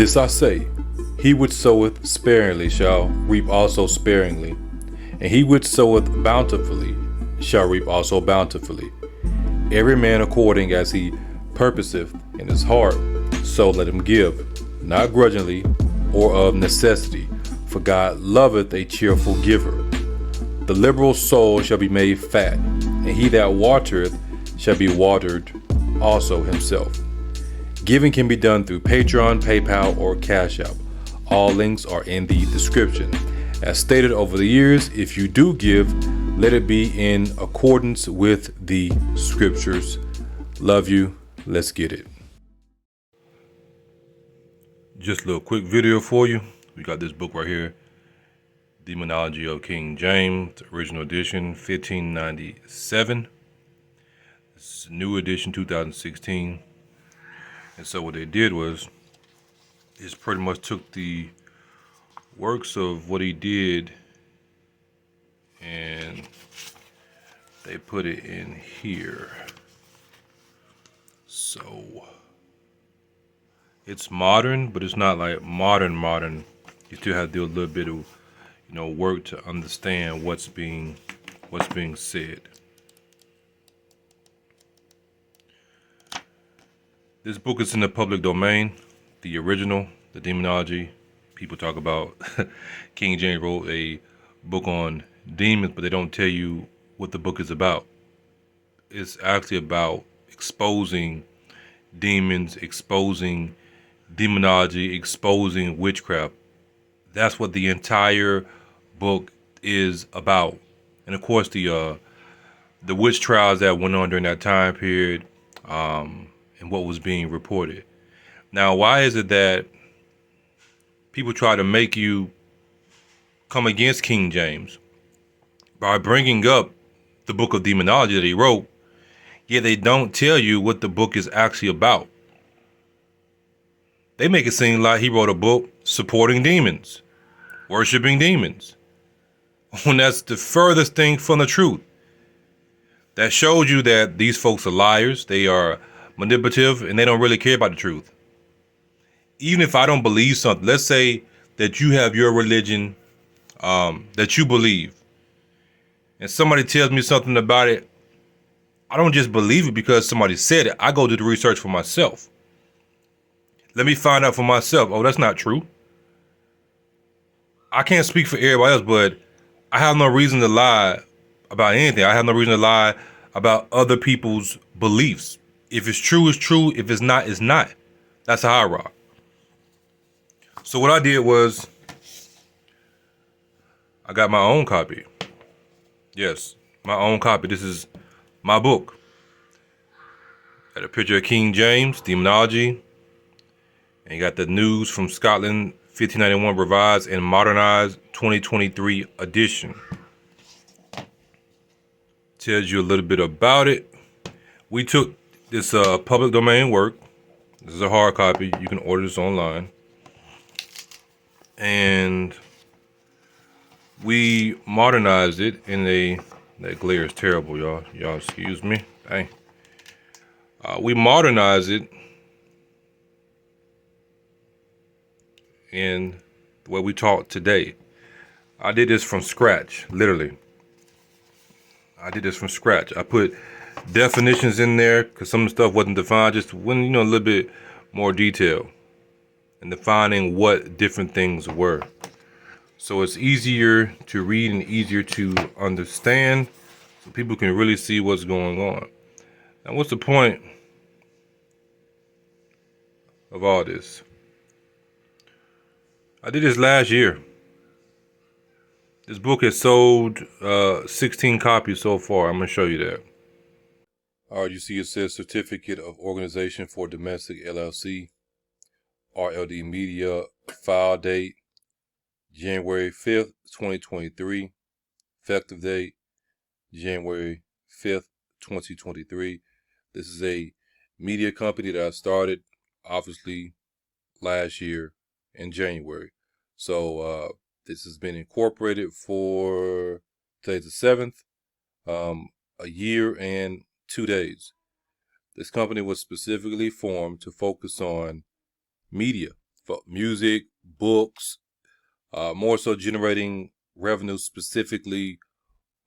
This I say, he which soweth sparingly shall reap also sparingly, and he which soweth bountifully shall reap also bountifully. Every man according as he purposeth in his heart, so let him give, not grudgingly or of necessity, for God loveth a cheerful giver. The liberal soul shall be made fat, and he that watereth shall be watered also himself. Giving can be done through Patreon, PayPal, or Cash App. All links are in the description. As stated over the years, if you do give, let it be in accordance with the scriptures. Love you. Let's get it. Just a little quick video for you. We got this book right here, Demonology of King James, original edition, 1597. This is a new edition, 2016. And so what they did was, is pretty much took the works of what he did and they put it in here. So it's modern, but it's not like modern. You still have to do a little bit of, work to understand what's being said. This book is in the public domain. The original, the Demonology. People talk about King James wrote a book on demons, but they don't tell you what the book is about. It's actually about exposing demons, exposing demonology, exposing witchcraft. That's what the entire book is about. And of course, the witch trials that went on during that time period, and what was being reported. Now, why is it that people try to make you come against King James by bringing up the book of demonology that he wrote, yet they don't tell you what the book is actually about? They make it seem like he wrote a book supporting demons, worshiping demons, when that's the furthest thing from the truth. That shows you that these folks are liars, they are manipulative, and they don't really care about the truth. Even if I don't believe something, let's say that you have your religion that you believe, and somebody tells me something about it, I don't just believe it because somebody said it. I go do the research for myself. Let me find out for myself. Oh, that's not true. I can't speak for everybody else, but I have no reason to lie about anything. I have no reason to lie about other people's beliefs. If it's true, it's true. If it's not, it's not. That's how I rock. So what I did was, I got my own copy. Yes, my own copy. This is my book. Got a picture of King James, Demonology. And you got the News from Scotland, 1591 revised and modernized 2023 edition. Tells you a little bit about it. We took this public domain work. This is a hard copy. You can order this online. And we modernized it in that glare is terrible, y'all. Y'all excuse me. Dang. We modernized it in the way we talk today. I did this from scratch, literally. I did this from scratch. I put definitions in there because some of the stuff wasn't defined, just went, a little bit more detail and defining what different things were. So it's easier to read and easier to understand so people can really see what's going on. Now, what's the point of all this? I did this last year. This book has sold 16 copies so far. I'm going to show you that. All right, you see it says Certificate of Organization for Domestic LLC, RLD Media, file date, January 5th, 2023, effective date, January 5th, 2023. This is a media company that I started, obviously, last year in January. So this has been incorporated for, today's the 7th, a year and 2 days. This company was specifically formed to focus on media, for music, books, more so generating revenue specifically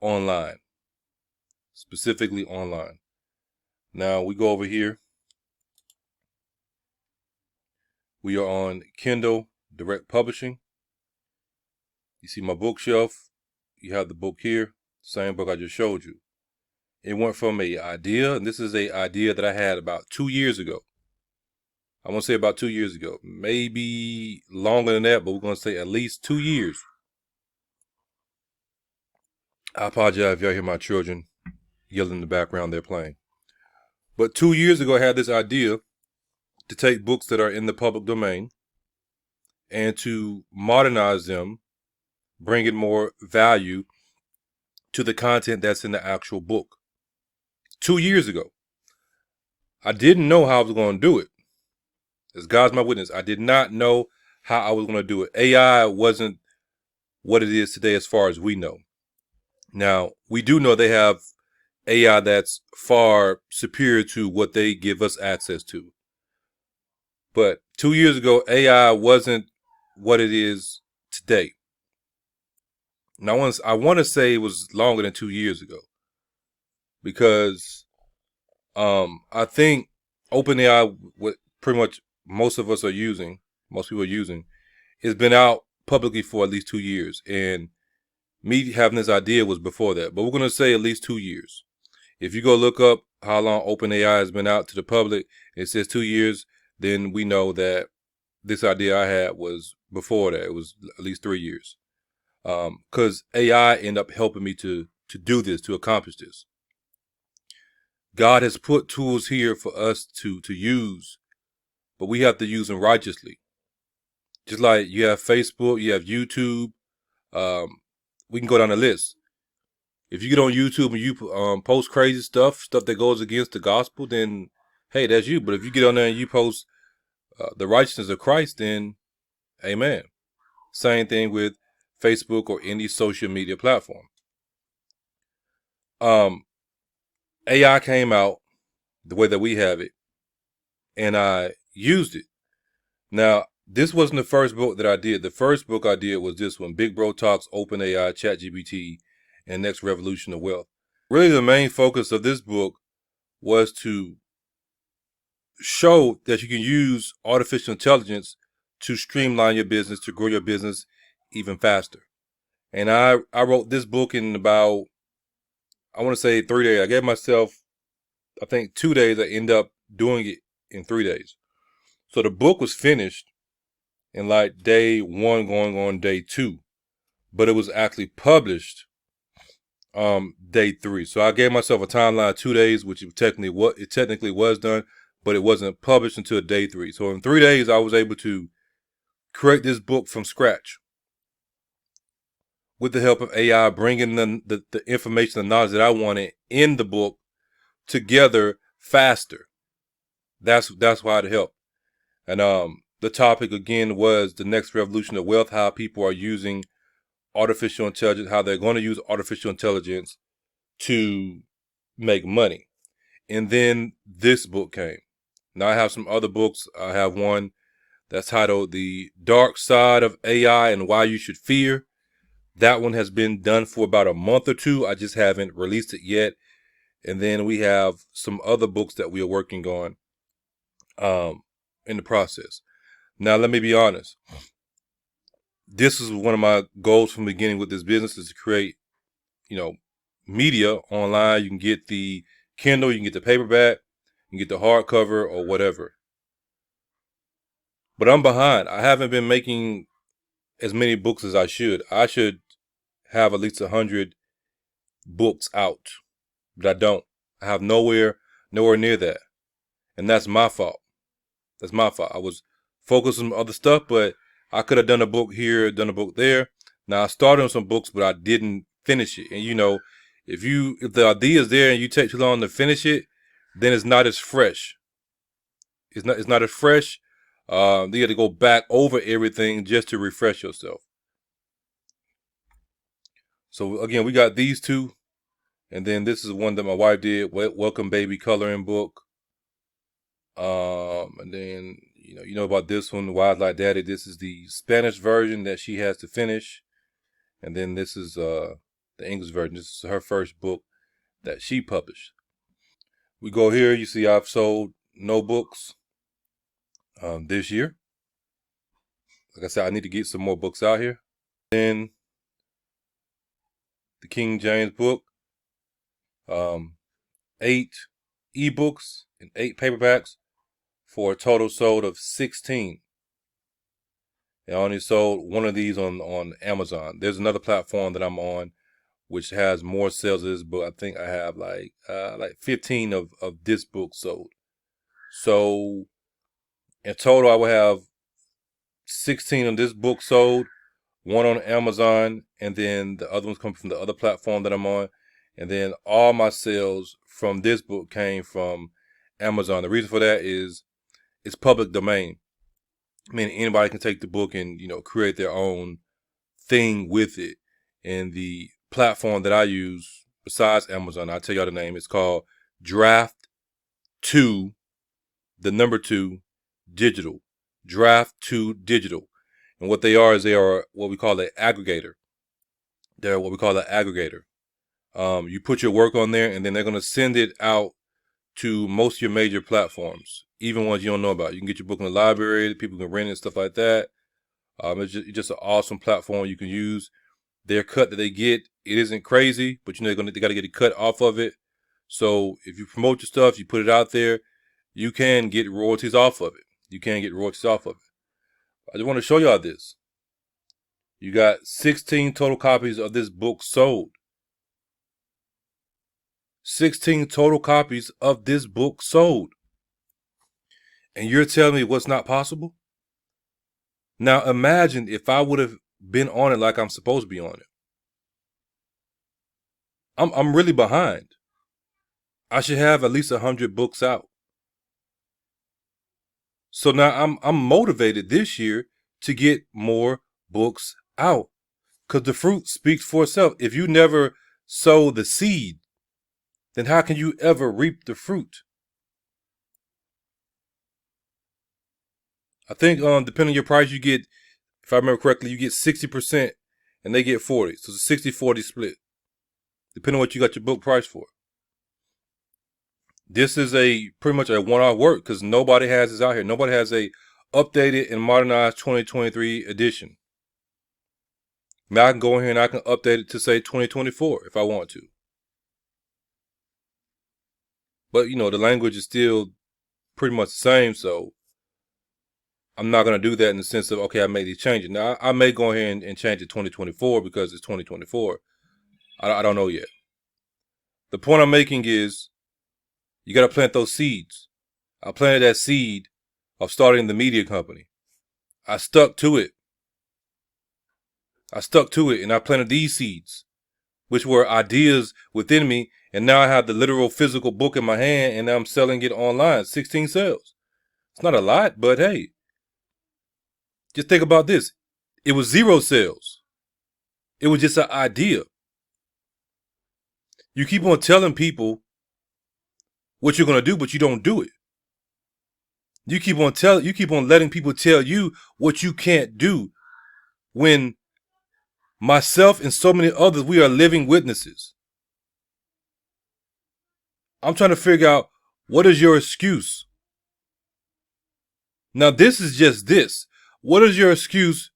online. Specifically online. Now we go over here. We are on Kindle Direct Publishing. You see my bookshelf. You have the book here. Same book I just showed you. It went from an idea, and this is an idea that I had about 2 years ago. I want to say about 2 years ago. Maybe longer than that, but we're going to say at least 2 years. I apologize if y'all hear my children yelling in the background. They're playing. But 2 years ago, I had this idea to take books that are in the public domain and to modernize them, bringing more value to the content that's in the actual book. 2 years ago. I didn't know how I was going to do it. As God's my witness, I did not know how I was going to do it. AI wasn't what it is today as far as we know. Now, we do know they have AI that's far superior to what they give us access to. But 2 years ago, AI wasn't what it is today. Now, I want to say it was longer than 2 years ago. Because I think OpenAI, what pretty much most people are using, it's been out publicly for at least 2 years. And me having this idea was before that. But we're going to say at least 2 years. If you go look up how long OpenAI has been out to the public, it says 2 years, then we know that this idea I had was before that. It was at least 3 years. Because AI ended up helping me to do this, to accomplish this. God has put tools here for us to use, but we have to use them righteously. Just like you have Facebook, you have YouTube. We can go down the list. If you get on YouTube and you post crazy stuff that goes against the gospel, then hey, that's you. But if you get on there and you post the righteousness of Christ, then amen. Same thing with Facebook or any social media platform. AI came out the way that we have it, and I used it. Now, this wasn't the first book that I did. The first book I did was this one, Big Bro Talks OpenAI, ChatGPT, and Next Revolution of Wealth. Really, the main focus of this book was to show that you can use artificial intelligence to streamline your business, to grow your business even faster. And I wrote this book in about, I want to say 3 days. I gave myself, I think 2 days. I ended up doing it in 3 days. So the book was finished in like day 1 going on day 2. But it was actually published day 3. So I gave myself a timeline of 2 days, which it technically was done, but it wasn't published until day 3. So in 3 days, I was able to create this book from scratch with the help of AI, bringing the information, the knowledge that I wanted in the book together faster. That's why it helped. And the topic again was the next revolution of wealth, how people are using artificial intelligence, how they're going to use artificial intelligence to make money. And then this book came. Now I have some other books. I have one that's titled The Dark Side of AI and Why You Should Fear. That one has been done for about a month or 2. I just haven't released it yet. And then we have some other books that we are working on in the process. Now, let me be honest. This is one of my goals from the beginning with this business, is to create, media online. You can get the Kindle, you can get the paperback, you can get the hardcover or whatever. But I'm behind. I haven't been making as many books as I should. I should have at least 100 books out, but I don't. I have nowhere near that. And that's my fault. That's my fault. I was focused on other stuff, but I could have done a book here, done a book there. Now I started on some books, but I didn't finish it. And if the idea is there and you take too long to finish it, then it's not as fresh. It's not as fresh. You got to go back over everything just to refresh yourself. So again, we got these two, and then this is one that my wife did, Welcome Baby coloring book. And then You know about this one, Wild Like Daddy. This is the Spanish version that she has to finish, and then this is the English version. This is her first book that she published. We go here. You see, I've sold no books this year. Like I said, I need to get some more books out here. Then the King James book, 8 ebooks and 8 paperbacks for a total sold of 16. I only sold one of these on Amazon. There's another platform that I'm on which has more sales of this book. I think I have like 15 of this book sold. So in total, I will have 16 of this book sold, one on Amazon, and then the other ones come from the other platform that I'm on. And then all my sales from this book came from Amazon. The reason for that is it's public domain. I mean, anybody can take the book and, create their own thing with it. And the platform that I use besides Amazon, I'll tell y'all the name. It's called Draft 2, the number 2, Digital. Draft 2 Digital. And what they are is they are what we call an aggregator. They're what we call an aggregator. You put your work on there, and then they're going to send it out to most of your major platforms, even ones you don't know about. You can get your book in the library, people can rent it and stuff like that. It's just an awesome platform you can use. Their cut that they get, it isn't crazy, but they got to get a cut off of it. So if you promote your stuff, you put it out there, you can get royalties off of it. I just want to show y'all this. You got 16 total copies of this book sold. 16 total copies of this book sold. And you're telling me what's not possible? Now imagine if I would have been on it like I'm supposed to be on it. I'm really behind. I should have at least 100 books out. So now I'm motivated this year to get more books out, because the fruit speaks for itself. If you never sow the seed, then how can you ever reap the fruit? I think depending on your price, you get, if I remember correctly, you get 60% and they get 40. So it's a 60-40 split, depending on what you got your book price for. This is pretty much a one-off work because nobody has this out here. Nobody has a updated and modernized 2023 edition. Now I can go in here and I can update it to say 2024 if I want to. But the language is still pretty much the same, so I'm not going to do that in the sense of, okay, I made these changes. Now I may go ahead and change it 2024 because it's 2024. I don't know yet. The point I'm making is you got to plant those seeds. I planted that seed of starting the media company. I stuck to it. And I planted these seeds, which were ideas within me. And now I have the literal physical book in my hand and I'm selling it online. 16 sales. It's not a lot, but hey, just think about this. It was 0 sales. It was just an idea. You keep on telling people what you're going to do, but you don't do it. You keep on letting people tell you what you can't do, when myself and so many others, we are living witnesses. I'm trying to figure out, what is your excuse? Now this is just this. What is your excuse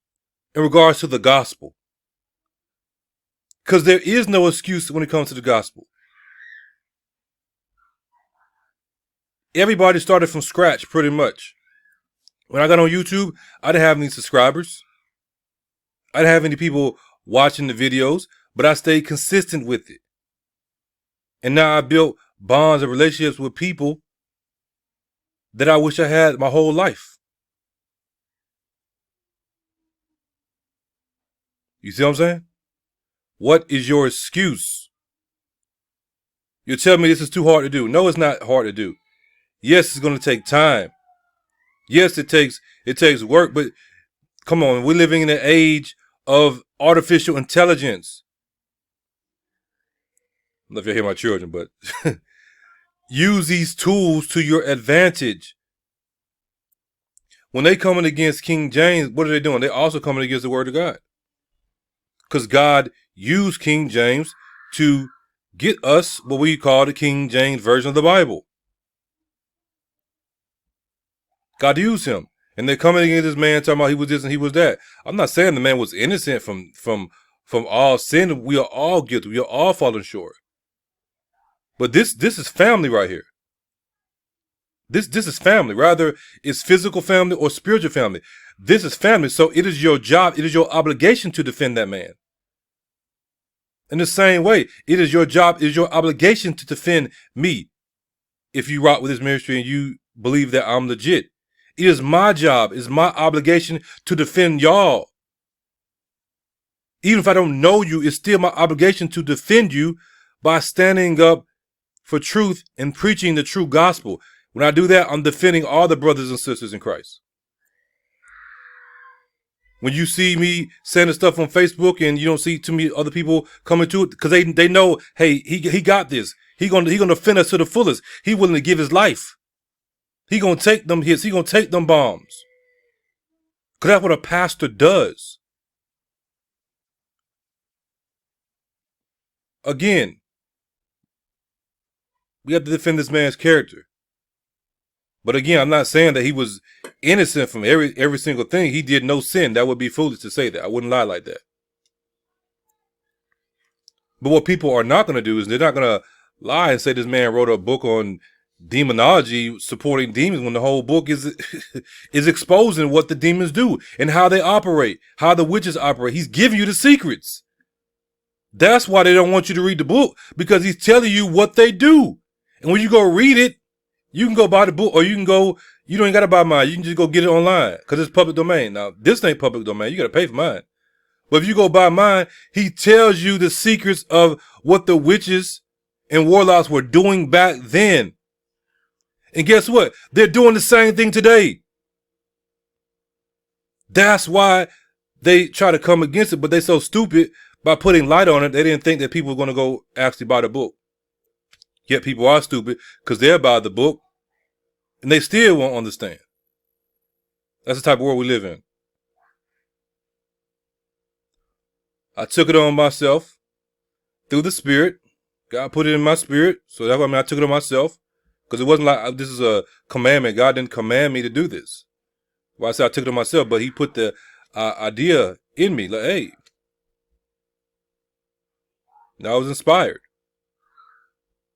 in regards to the gospel? Because there is no excuse when it comes to the gospel. Everybody started from scratch pretty much. When I got on YouTube, I didn't have any subscribers. I didn't have any people watching the videos, but I stayed consistent with it. And now I built bonds and relationships with people that I wish I had my whole life. You see what I'm saying? What is your excuse? You're telling me this is too hard to do. No, it's not hard to do. Yes, it's going to take time. Yes, it takes work, but come on, we're living in an age of artificial intelligence. I don't know if you hear my children, but use these tools to your advantage. When they coming against King James, what are they doing? They're also coming against the word of God. Because God used King James to get us what we call the King James Version of the Bible. God used him. And they're coming against this man talking about he was this and he was that. I'm not saying the man was innocent from all sin. We are all guilty. We are all falling short. But this is family right here. This is family. Rather, it's physical family or spiritual family. This is family. So it is your job, it is your obligation to defend that man. In the same way, it is your job, it is your obligation to defend me. If you rock with this ministry and you believe that I'm legit, it is my job, it's my obligation to defend y'all. Even if I don't know you, it's still my obligation to defend you by standing up for truth and preaching the true gospel. When I do that, I'm defending all the brothers and sisters in Christ. When you see me saying the stuff on Facebook and you don't see too many other people coming to it, because they know, hey, he got this. He gonna defend us to the fullest. He willing to give his life. He gonna take them hits. He gonna take them bombs. Because that's what a pastor does. Again, we have to defend this man's character. But again, I'm not saying that he was innocent from every single thing. He did no sin. That would be foolish to say that. I wouldn't lie like that. But what people are not going to do is they're not going to lie and say this man wrote a book on demonology, supporting demons, when the whole book is is exposing what the demons do and how they operate, how the witches operate. He's giving you the secrets. That's why they don't want you to read the book, because he's telling you what they do. And when you go read it, you can go buy the book, or you don't even got to buy mine. You can just go get it online because it's public domain. Now, this ain't public domain. You got to pay for mine. But if you go buy mine, he tells you the secrets of what the witches and warlocks were doing back then. And guess what? They're doing the same thing today. That's why they try to come against it, but they're so stupid by putting light on it. They didn't think that people were going to go actually buy the book. Yet people are stupid because they'll buy the book and they still won't understand. That's the type of world we live in. I took it on myself through the Spirit. God put it in my spirit. So that's why I took it on myself. Because it wasn't like this is a commandment. God didn't command me to do this. Well, I said I took it on myself, but he put the idea in me. Like, hey, now I was inspired.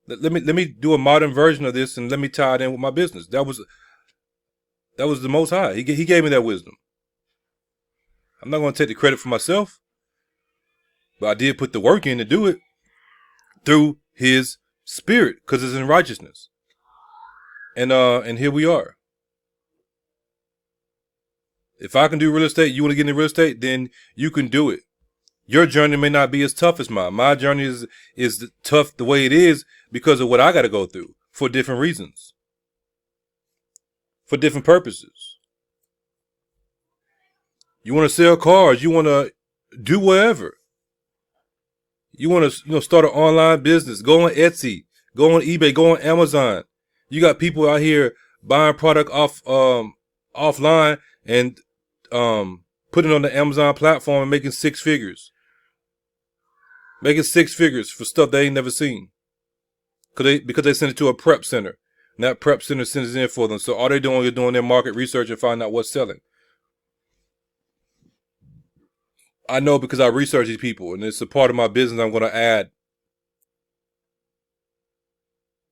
Let me do a modern version of this and let me tie it in with my business. That was the Most High. He gave me that wisdom. I'm not going to take the credit for myself, but I did put the work in to do it through his spirit, because it's in righteousness. And here we are. If I can do real estate, you want to get into real estate, then you can do it. Your journey may not be as tough as mine. My journey is tough the way it is because of what I got to go through for different reasons, for different purposes. You want to sell cars. You want to do whatever. You want to start an online business. Go on Etsy. Go on eBay. Go on Amazon. You got people out here buying product offline and putting it on the Amazon platform and making six figures. Making six figures for stuff they ain't never seen. Because they send it to a prep center. And that prep center sends it in for them. So all they're doing is doing their market research and finding out what's selling. I know because I research these people, and it's a part of my business I'm going to add.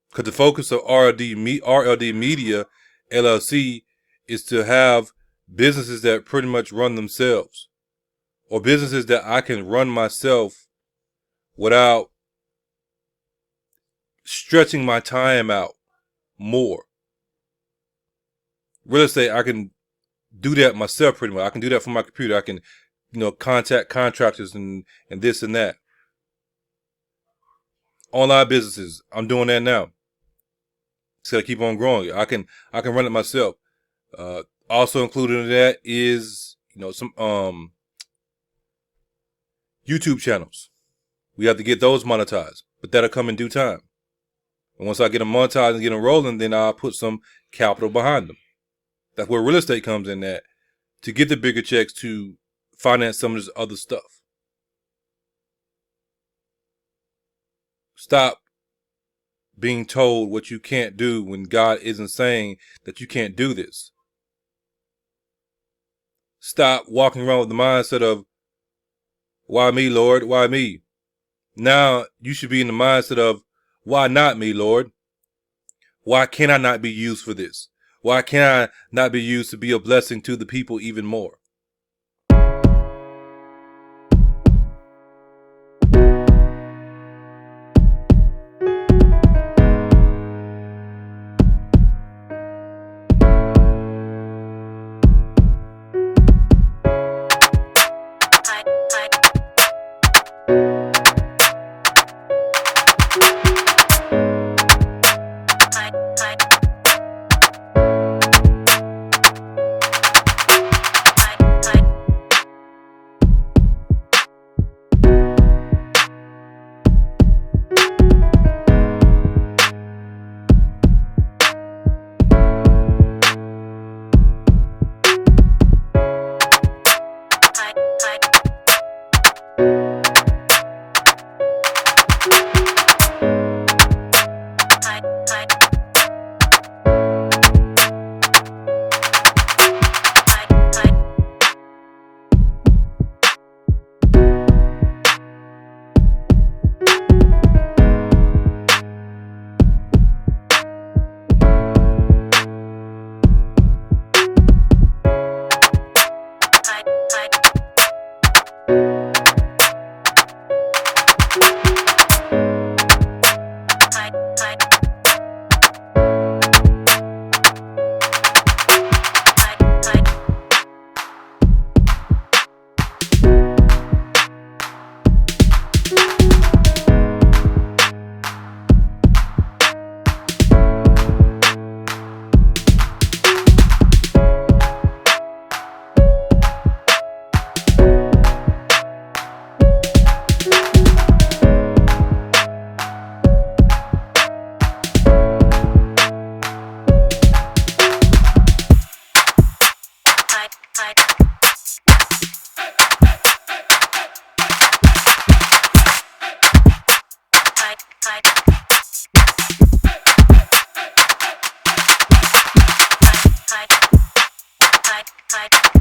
Because the focus of RLD Media LLC is to have businesses that pretty much run themselves, or businesses that I can run myself without stretching my time out more. Real estate, I can do that myself pretty much. I can do that from my computer. I can, contact contractors and this and that. Online businesses, I'm doing that now. Just gotta keep on growing. I can run it myself. Also included in that is, some YouTube channels. We have to get those monetized, but that'll come in due time. And once I get them monetized and get them rolling, then I'll put some capital behind them. That's where real estate comes in at, to get the bigger checks to finance some of this other stuff. Stop being told what you can't do when God isn't saying that you can't do this. Stop walking around with the mindset of, why me, Lord? Why me? Now you should be in the mindset of, why not me, Lord? Why can I not be used for this? Why can I not be used to be a blessing to the people even more? Hi.